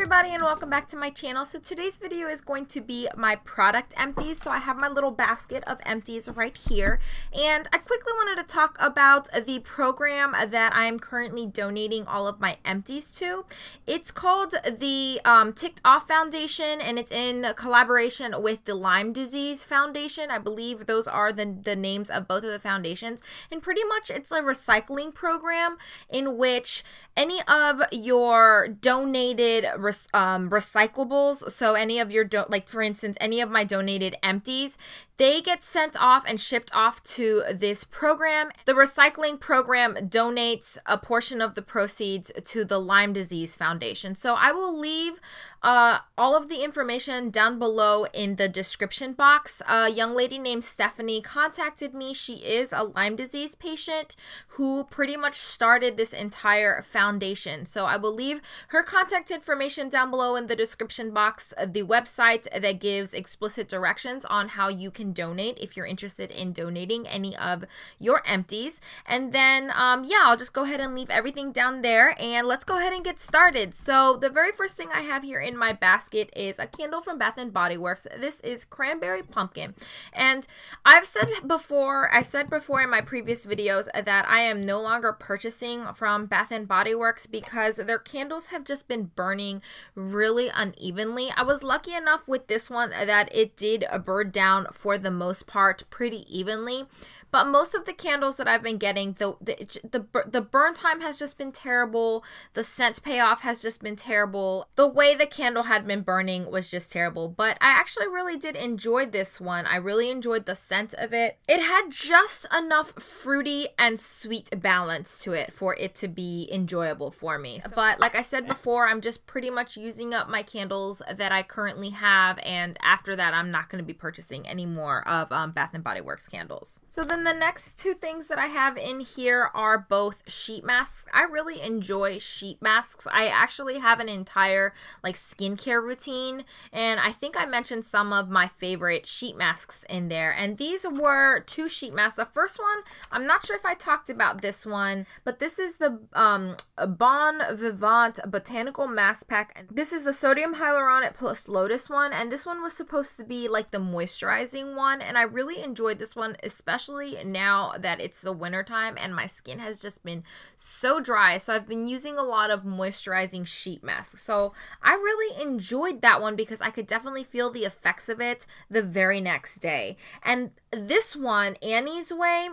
everybody, and welcome back to my channel. So today's video is going to be my product empties. So I have my little basket of empties right here, and I quickly wanted to talk about the program that I'm currently donating all of my empties to. It's called the Ticked Off Foundation, and it's in collaboration with the Lyme Disease Foundation. I believe those are the names of both of the foundations, and pretty much it's a recycling program in which any of your donated recyclables, so any of your like for instance any of my donated empties, they get sent off and shipped off to this program. The recycling program donates a portion of the proceeds to the Lyme Disease Foundation. So I will leave all of the information down below in the description box. A young lady named Stephanie contacted me. She is a Lyme disease patient who pretty much started this entire foundation. So I will leave her contact information down below in the description box, the website that gives explicit directions on how you can donate if you're interested in donating any of your empties. And then yeah, I'll just go ahead and leave everything down there, and let's go ahead and get started. So the very first thing I have here in my basket is a candle from Bath and Body Works. This is Cranberry Pumpkin, and I've said before in my previous videos that I am no longer purchasing from Bath and Body Works because their candles have just been burning really unevenly. I was lucky enough with this one that it did burn down for the most part pretty evenly, but most of the candles that I've been getting, the burn time has just been terrible. The scent payoff has just been terrible. The way the candle had been burning was just terrible. But I actually really did enjoy this one. I really enjoyed the scent of it. It had just enough fruity and sweet balance to it for it to be enjoyable for me. But like I said before, I'm just pretty much using up my candles that I currently have, and after that, I'm not going to be purchasing any more of Bath and Body Works candles. So then the next two things that I have in here are both sheet masks. I really enjoy sheet masks. I actually have an entire like skincare routine, and I think I mentioned some of my favorite sheet masks in there, and these were two sheet masks. The first one, I'm not sure if I talked about this one, but this is the Bon Vivant Botanical Mask Pack. This is the Sodium Hyaluronic Plus Lotus one, and this one was supposed to be like the moisturizing one, and I really enjoyed this one, especially now that it's the winter time and my skin has just been so dry. So I've been using a lot of moisturizing sheet masks. So I really enjoyed that one because I could definitely feel the effects of it the very next day. And this one, Annie's Way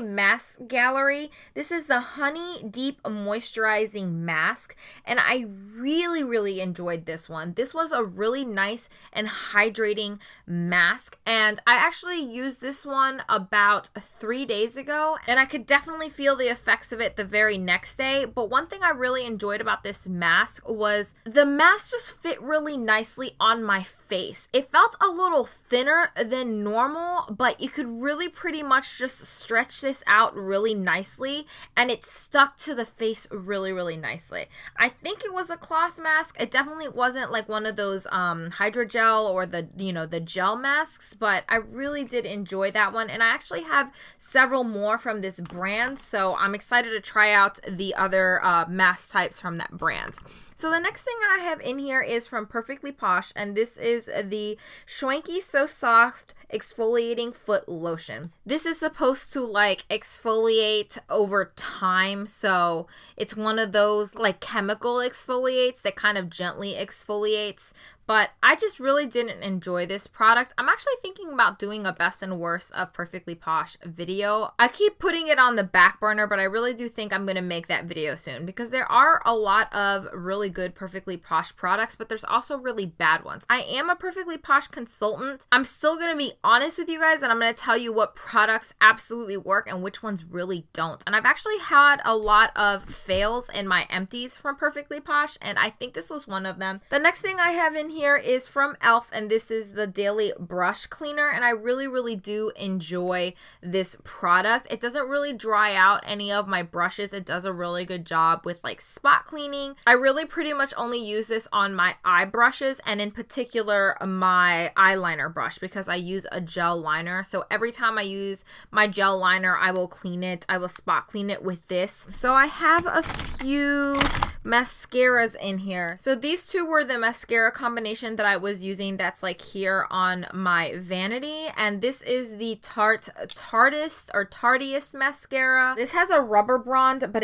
Mask Gallery, this is the Honey Deep Moisturizing Mask, and I really enjoyed this one. This was a really nice and hydrating mask, and I actually used this one about 3 days ago, and I could definitely feel the effects of it the very next day. But one thing I really enjoyed about this mask was the mask just fit really nicely on my face. It felt a little thinner than normal, but you could really pretty much just stretch this out really nicely, and it stuck to the face really nicely. I think it was a cloth mask. It definitely wasn't like one of those hydrogel or the gel masks, but I really did enjoy that one, and I actually have several more from this brand, so I'm excited to try out the other mask types from that brand. So the next thing I have in here is from Perfectly Posh, and this is the Schwanky So Soft Exfoliating Foot Lotion. This is supposed to like exfoliate over time, so it's one of those like chemical exfoliates that kind of gently exfoliates. But I just really didn't enjoy this product. I'm actually thinking about doing a best and worst of Perfectly Posh video. I keep putting it on the back burner, but I really do think I'm going to make that video soon because there are a lot of really good Perfectly Posh products, but there's also really bad ones. I am a Perfectly Posh consultant. I'm still going to be honest with you guys, and I'm going to tell you what products absolutely work and which ones really don't. And I've actually had a lot of fails in my empties from Perfectly Posh, and I think this was one of them. The next thing I have in here is from e.l.f., and this is the Daily Brush Cleaner, and I really do enjoy this product. It doesn't really dry out any of my brushes. It does a really good job with like spot cleaning. I really pretty much only use this on my eye brushes, and in particular my eyeliner brush, because I use a gel liner. So every time I use my gel liner, I will clean it. I will spot clean it with this. So I have a few mascaras in here. So these two were the mascara combination that I was using that's like here on my vanity, and this is the Tarteist mascara. This has a rubber bond, but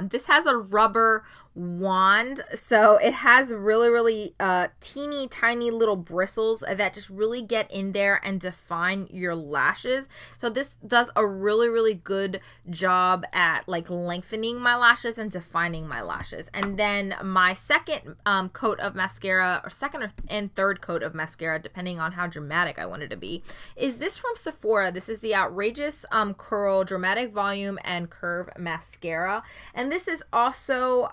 this has a rubber wand, so it has really teeny tiny little bristles that just really get in there and define your lashes. So this does a really good job at like lengthening my lashes and defining my lashes. And then my second coat of mascara, or second and third coat of mascara, depending on how dramatic I want it to be, is this from Sephora. This is the Outrageous Curl Dramatic Volume and Curve Mascara, and this is also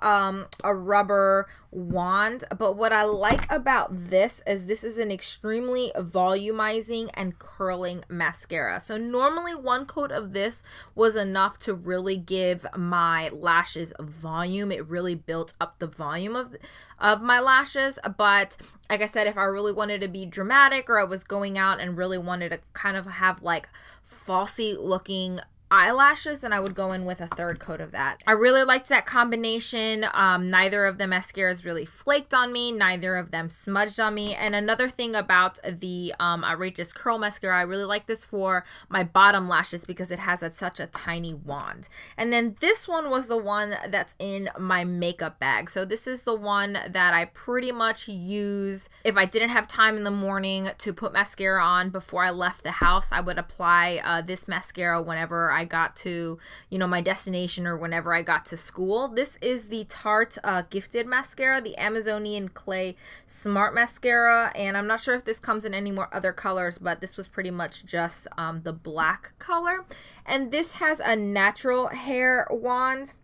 a rubber wand. But what I like about this is an extremely volumizing and curling mascara. So normally one coat of this was enough to really give my lashes volume. It really built up the volume of my lashes. But like I said, if I really wanted to be dramatic, or I was going out and really wanted to kind of have like falsy looking eyelashes, then I would go in with a third coat of that. I really liked that combination. Neither of the mascaras really flaked on me, neither of them smudged on me. And another thing about the Outrageous Curl Mascara, I really like this for my bottom lashes because it has such a tiny wand. And then this one was the one that's in my makeup bag. So this is the one that I pretty much use if I didn't have time in the morning to put mascara on before I left the house. I would apply this mascara whenever I got to, you know, my destination, or whenever I got to school. This is the Tarte Gifted Mascara, the Amazonian Clay Smart Mascara, and I'm not sure if this comes in any more other colors, but this was pretty much just the black color. And this has a natural hair wand.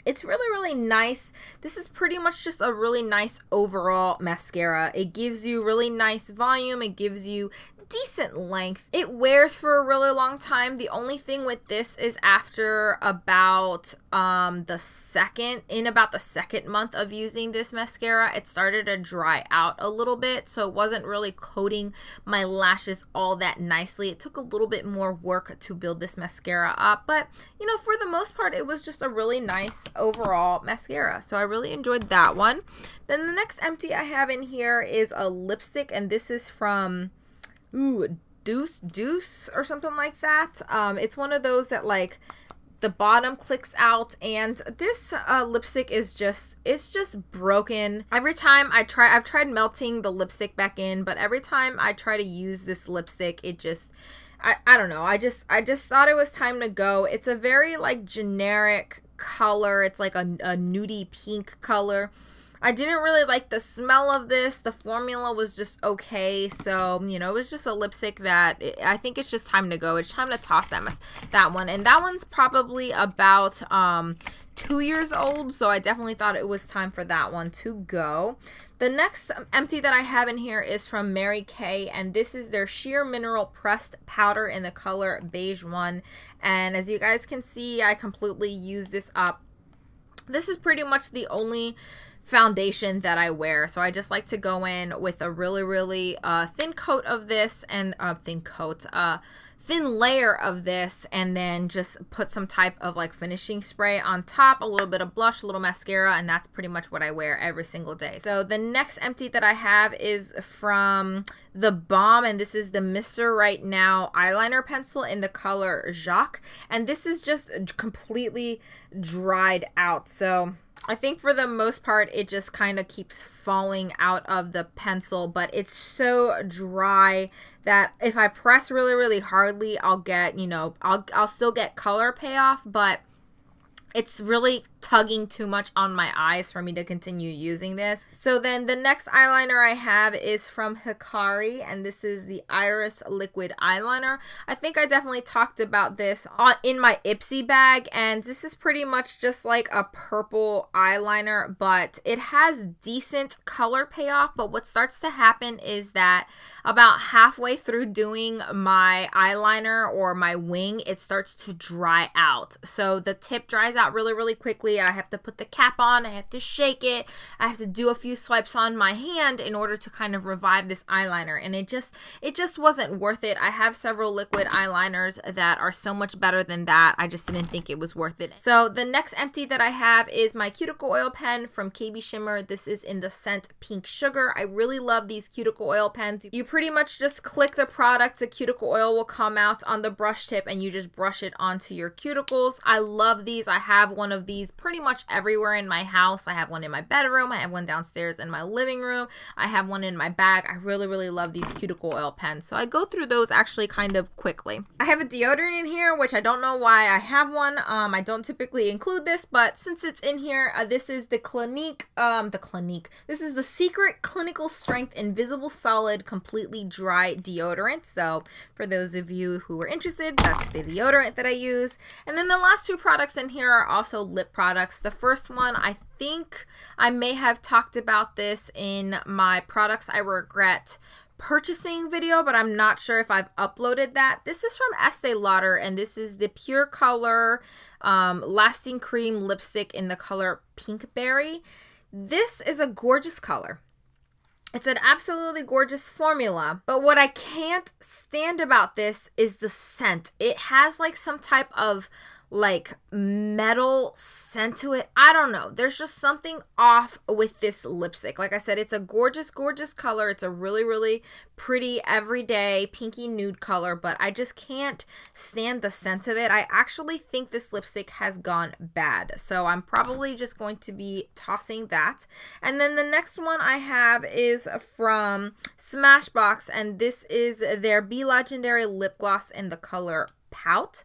It's really nice. This is pretty much just a really nice overall mascara. It gives you really nice volume. It gives you decent length. It wears for a really long time. The only thing with this is after about the second month of using this mascara, it started to dry out a little bit, so it wasn't really coating my lashes all that nicely. It took a little bit more work to build this mascara up, but you know, for the most part, it was just a really nice overall mascara, so I really enjoyed that one. Then the next empty I have in here is a lipstick, and this is from Deuce or something like that. It's one of those that like the bottom clicks out, and this lipstick is just broken. Every time I've tried melting the lipstick back in, but every time I try to use this lipstick, it just I don't know, I just thought it was time to go. It's a very like generic color. It's like a nudie pink color. I didn't really like the smell of this. The formula was just okay. So, you know, it was just a lipstick that I think it's just time to go. It's time to toss that one. And that one's probably about 2 years old. So I definitely thought it was time for that one to go. The next empty that I have in here is from Mary Kay, and this is their Sheer Mineral Pressed Powder in the color Beige 1. And as you guys can see, I completely used this up. This is pretty much the only foundation that I wear, so I just like to go in with a really thin coat of this, and thin layer of this, and then just put some type of like finishing spray on top, a little bit of blush, a little mascara, and that's pretty much what I wear every single day. So the next empty that I have is from The Balm, and this is the Mr. Right Now eyeliner pencil in the color Jacques, and this is just completely dried out. So I think for the most part, it just kind of keeps falling out of the pencil, but it's so dry that if I press really hardly, I'll get, you know, I'll still get color payoff, but it's really tugging too much on my eyes for me to continue using this. So then the next eyeliner I have is from Hikari, and this is the Iris Liquid Eyeliner. I think I definitely talked about this in my Ipsy bag, and this is pretty much just like a purple eyeliner, but it has decent color payoff. But what starts to happen is that about halfway through doing my eyeliner or my wing, it starts to dry out. So the tip dries out really quickly. quickly. I have to put the cap on, I have to shake it, I have to do a few swipes on my hand in order to kind of revive this eyeliner, and it just wasn't worth it. I have several liquid eyeliners that are so much better than that. I just didn't think it was worth it. So the next empty that I have is my cuticle oil pen from KB Shimmer. This is in the scent Pink Sugar. I really love these cuticle oil pens. You pretty much just click the product, the cuticle oil will come out on the brush tip, and you just brush it onto your cuticles. I love these. I have one of these pretty much everywhere in my house. I have one in my bedroom, I have one downstairs in my living room, I have one in my bag. I really love these cuticle oil pens, so I go through those actually kind of quickly. I have a deodorant in here, which I don't know why I have one. I don't typically include this, but since it's in here, this is the this is the Secret Clinical Strength Invisible Solid Completely Dry Deodorant. So for those of you who are interested, that's the deodorant that I use. And then the last two products in here are also lip products. The first one, I think I may have talked about this in my products I regret purchasing video, but I'm not sure if I've uploaded that. This is from Estee Lauder, and this is the Pure Color Lasting Cream Lipstick in the color Pink Berry. This is a gorgeous color. It's an absolutely gorgeous formula, but what I can't stand about this is the scent. It has like some type of like metal scent to it. I don't know. There's just something off with this lipstick. Like I said, it's a gorgeous color. It's a really pretty everyday pinky nude color, but I just can't stand the scent of it. I actually think this lipstick has gone bad, so I'm probably just going to be tossing that. And then the next one I have is from Smashbox, and this is their Be Legendary lip gloss in the color Pout.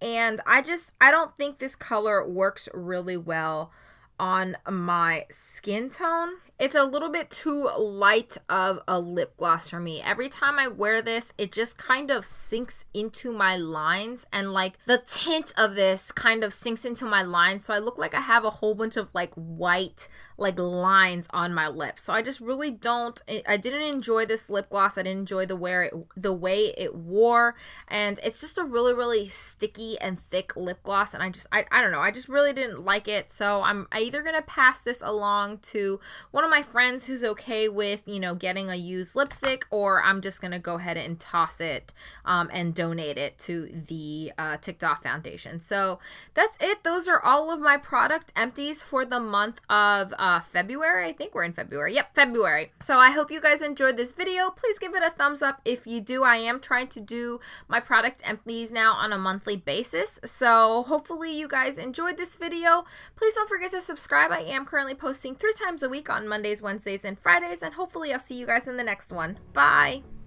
And I don't think this color works really well on my skin tone. It's a little bit too light of a lip gloss for me. Every time I wear this, it just kind of sinks into my lines, and like the tint of this kind of sinks into my lines, so I look like I have a whole bunch of like white like lines on my lips. So I just really I didn't enjoy this lip gloss. I didn't enjoy the way it wore, and it's just a really sticky and thick lip gloss, and I don't know, I just really didn't like it. So I'm either gonna pass this along to one of my friends who's okay with, you know, getting a used lipstick, or I'm just gonna go ahead and toss it and donate it to the TikTok Foundation. So that's it. Those are all of my product empties for the month of February. I think we're in February. Yep, February. So I hope you guys enjoyed this video. Please give it a thumbs up if you do. I am trying to do my product empties now on a monthly basis, so hopefully you guys enjoyed this video. Please don't forget to subscribe. I am currently posting 3 times a week on Mondays, Wednesdays, and Fridays, and hopefully I'll see you guys in the next one. Bye!